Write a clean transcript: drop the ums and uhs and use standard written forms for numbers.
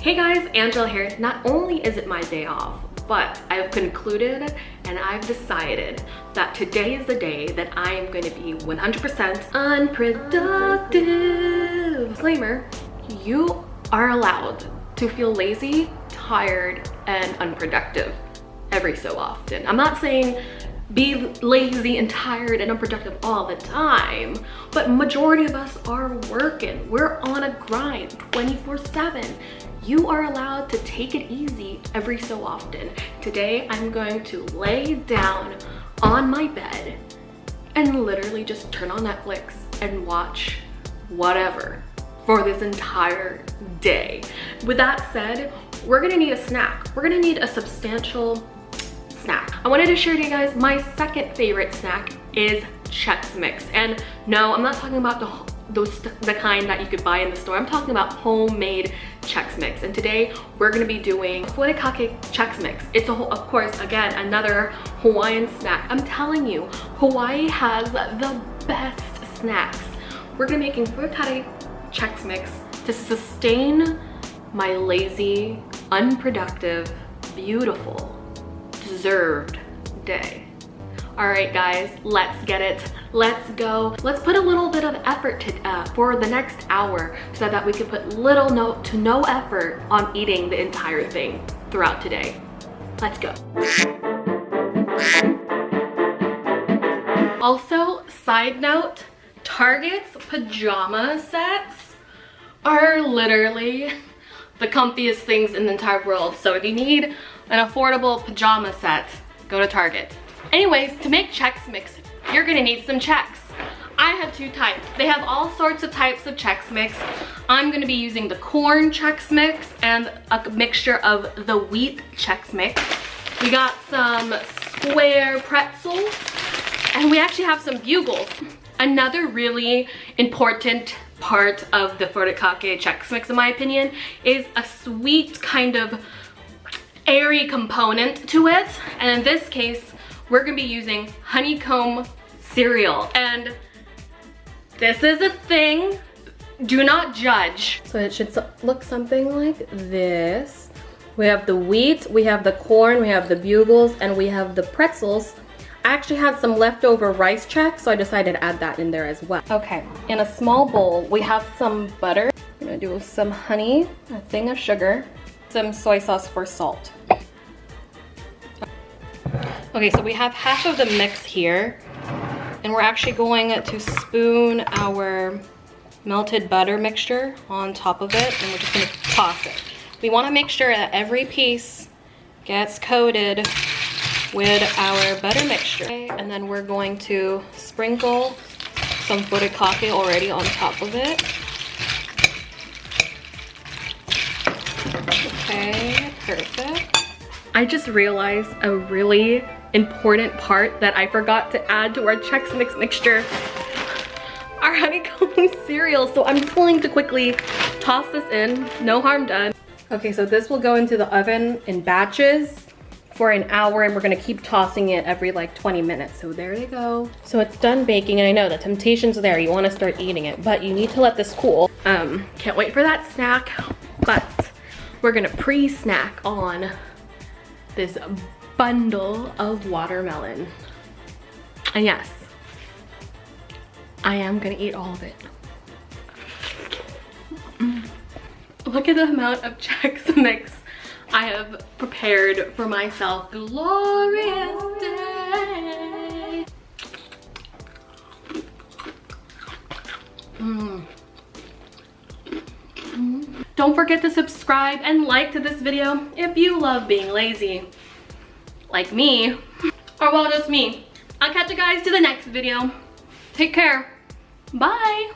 Hey guys, Angela here. Not only is it my day off, but I've concluded and I've decided that today is the day that I am going to be 100% unproductive. Disclaimer, you are allowed to feel lazy, tired, and unproductive every so often. I'm not saying be lazy and tired and unproductive all the time, but majority of us are working. We're on a grind 24/7. You are allowed to take it easy every so often. Today, I'm going to lay down on my bed and literally just turn on Netflix and watch whatever for this entire day. With that said, we're gonna need a snack. We're gonna need a substantial snack. I wanted to share to you guys my second favorite snack is Chex Mix. And no, I'm not talking about the kind that you could buy in the store. I'm talking about homemade Chex Mix. And today we're gonna be doing Furikake Chex Mix. It's of course, again, another Hawaiian snack. I'm telling you, Hawaii has the best snacks. We're gonna be making Furikake Chex Mix to sustain my lazy, unproductive, beautiful, deserved day. All right, guys, let's get it. Let's go. Let's put a little bit of effort for the next hour so that we can put little to no effort on eating the entire thing throughout today. Let's go. Also, side note, Target's pajama sets are literally the comfiest things in the entire world. So if you need an affordable pajama set, go to Target. Anyways, to make Chex Mix, you're gonna need some Chex. I have two types. They have all sorts of types of Chex Mix. I'm gonna be using the corn Chex Mix and a mixture of the wheat Chex Mix. We got some square pretzels, and we actually have some Bugles. Another really important part of the Furikake Chex Mix, in my opinion, is a sweet kind of airy component to it. And in this case, we're gonna be using honeycomb cereal. And this is a thing, do not judge. So it should look something like this. We have the wheat, we have the corn, we have the Bugles, and we have the pretzels. I actually had some leftover rice Chex, so I decided to add that in there as well. Okay, in a small bowl, we have some butter. I'm gonna do some honey, a thing of sugar, some soy sauce for salt. Okay, so we have half of the mix here, and we're actually going to spoon our melted butter mixture on top of it, and we're just gonna toss it. We wanna make sure that every piece gets coated with our butter mixture. Okay, and then we're going to sprinkle some furikake already on top of it. Okay, perfect. I just realized a really important part that I forgot to add to our Chex Mix mixture. Our honeycomb cereal. So I'm just going to quickly toss this in, no harm done. Okay, so this will go into the oven in batches for an hour, and we're gonna keep tossing it every like 20 minutes. So there you go. So it's done baking, and I know the temptation's there. You wanna start eating it, but you need to let this cool. Can't wait for that snack, but we're gonna pre-snack on this bundle of watermelon. And yes, I am gonna eat all of it. Look at the amount of Chex Mix I have prepared for myself. Glorious day. Don't forget to subscribe and like to this video if you love being lazy, like me, or well, just me. I'll catch you guys to the next video. Take care. Bye.